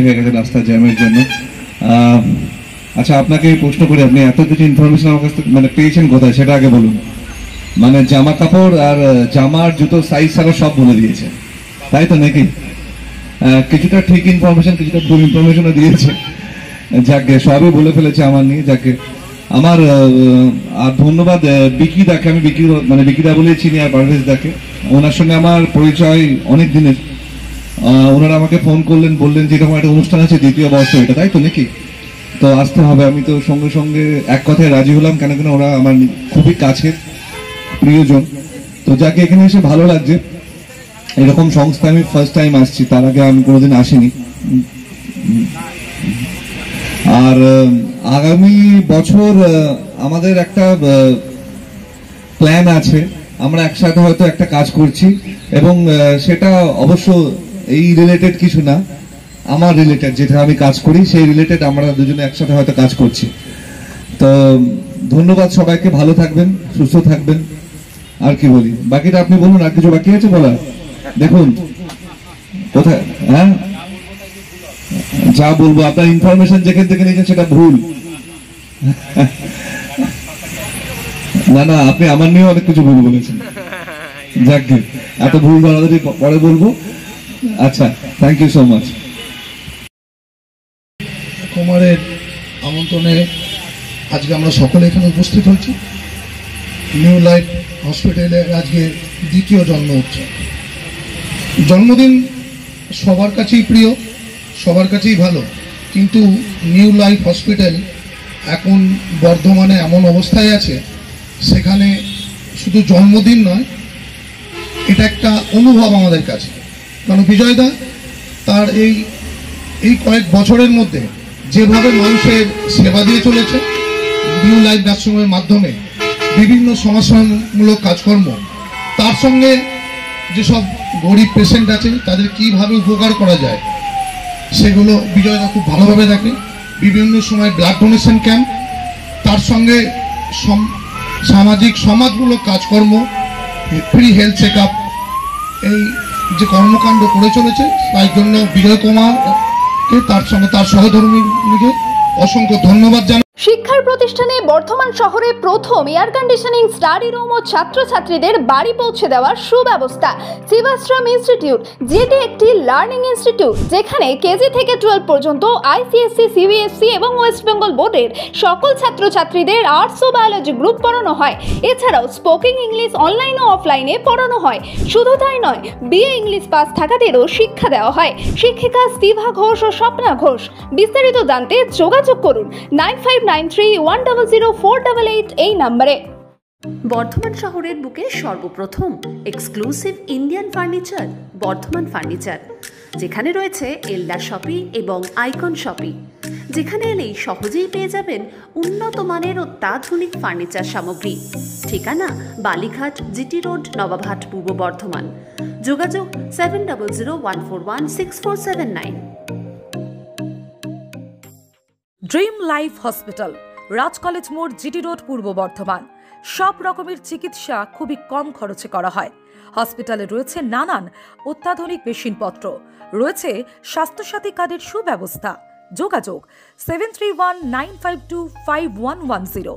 হয়ে গেছে রাস্তা জ্যামের জন্য। আচ্ছা, আপনাকে প্রশ্ন করি, আপনি এত কিছু ইনফরমেশন আমার কাছ থেকে মানে পেয়েছেন কোথায় সেটা আগে বলুন। মানে জামা কাপড় আর জামার জুতো সাইজ ছাড়া সব বলে দিয়েছে, তাই তো নাকি? কিছুটা ঠিক ইনফরমেশন, কিছুটা ভুল ইনফরমেশনও দিয়েছে। যাকে সবই বলে ফেলেছে আমার নিয়ে। যাকে আমার আর ধন্যবাদ বিকি দাকে, আমি বিকিদা বলে চিনি, আর পারভেজ দাকে। ওনার সঙ্গে আমার পরিচয় অনেক দিনের। ওনারা আমাকে ফোন করলেন, বললেন যে এরকম একটা অনুষ্ঠান আছে, দ্বিতীয় বর্ষ এটা, তাই তো নাকি? তো আসতে হবে। আমি তো সঙ্গে সঙ্গে এক কথায় রাজি হলাম, কেন কেন ওরা আমার খুবই কাছের প্রিয়জন। তো যাকে এখানে এসে ভালো লাগছে। এরকম সংস্থা আমি ফার্স্ট টাইম আসছি, তার আগে আমি কোনোদিন আসিনি। আর আগামী বছর আমাদের একটা প্ল্যান আছে, আমরা একসাথে হয়তো একটা কাজ করছি, এবং সেটা অবশ্য এই রিলেটেড কিছু না, আমার রিলেটেড, যেটা আমি কাজ করি সেই রিলেটেড আমরা দুজনে একসাথে হয়তো কাজ করছি। তো ধন্যবাদ সবাইকে, ভালো থাকবেন, সুস্থ থাকবেন। আর কি বলি, বাকিটা আপনি বলুন। আর কিছু বাকি আছে বলা? দেখুন কোথায়, হ্যাঁ যা বলবো, আপনার ইনফরমেশন যেখান থেকে নিয়েছেন সেটা ভুল। না না, আপনি আমার নিয়ে অনেক কিছু ভুল বলেছেন। যাকে এত ভুল ধরাধরি পরে বলবো। আচ্ছা, থ্যাংক ইউ সো মাচ। কুমারের আমন্ত্রণে আজকে আমরা সকলে এখানে উপস্থিত হয়েছি। নিউ লাইফ হসপিটালের আজকে দ্বিতীয় জন্ম উৎসব। জন্মদিন সবার কাছেই প্রিয়, সবার কাছেই ভালো, কিন্তু নিউ লাইফ হসপিটাল এখন বর্ধমানে এমন অবস্থায় আছে, সেখানে শুধু জন্মদিন নয়, এটা একটা অনুভব আমাদের কাছে। কারণ বিজয়দা তার এই কয়েক বছরের মধ্যে যেভাবে মানুষের সেবা দিয়ে চলেছে, নিউ লাইফ নার্সিংহোমের মাধ্যমে বিভিন্ন সমাজসেবামূলক কাজকর্ম, তার সঙ্গে যেসব গরিব পেশেন্ট আছে তাদের কিভাবে উপকার করা যায় সেগুলো বিজয়দা খুব ভালোভাবে দেখে। বিভিন্ন সময় ব্লাড ডোনেশন ক্যাম্প, তার সঙ্গে সামাজিক সমাজমূলক কাজকর্ম, ফ্রি হেলথ চেক আপ, এই যে কর্মকাণ্ড করে চলেছে, তাই জন্য বিজয় কুমারকে তার সঙ্গে তার সহধর্মীকে অসংখ্য ধন্যবাদ জানাই। শিক্ষার প্রতিষ্ঠানে বর্ধমান শহরে প্রথম এয়ার কন্ডিশনিং স্টাডি রুম ও ছাত্রছাত্রীদের বাড়ি পৌঁছে দেওয়ার সুব্যবস্থা শিবাশ্রম ইনস্টিটিউট, যেটি একটি লার্নিং ইনস্টিটিউট যেখানে কেজি থেকে 12 পর্যন্ত আইসিএসসি, সিবিএসসি এবং ওয়েস্ট বেঙ্গল বোর্ডের সকল ছাত্রছাত্রীদের আর্টস ও বায়োলজি গ্রুপ পড়ানো হয়। এছাড়াও স্পোকিং ইংলিশ অনলাইন ও অফলাইনে পড়ানো হয়। শুধু তাই নয়, বিএ ইংলিশ পাস থাকাদেরও শিক্ষা দেওয়া হয়। শিক্ষিকা স্তিভা ঘোষ ও স্বপ্না ঘোষ। বিস্তারিত জানতে যোগাযোগ করুন 9593100488 এই নম্বরে। বর্ধমান শহরের বুকে সর্বপ্রথম exclusive Indian furniture Bardhaman furniture, যেখানে রয়েছে এলডা শপি এবং আইকন শপি, যেখানে এলেই সহজেই পেয়ে যাবেন উন্নত মানের অত্যাধুনিক ফার্নিচার সামগ্রী। ঠিকানা বালিঘাট, জিটি রোড, নবাবহাট, পূর্ব বর্ধমান। যোগাযোগ 7001416479। ড্রিম লাইফ হসপিটাল, রাজ কলেজ মোড়, জিটি রোড, পূর্ব বর্ধমান। সব রকমের চিকিৎসা খুবই কম খরচে করা হয়। হসপিটালে রয়েছে নানান অত্যাধুনিক মেশিনপত্র, রয়েছে স্বাস্থ্যসাথী কার্ডের সুব্যবস্থা। যোগাযোগ 7319525110।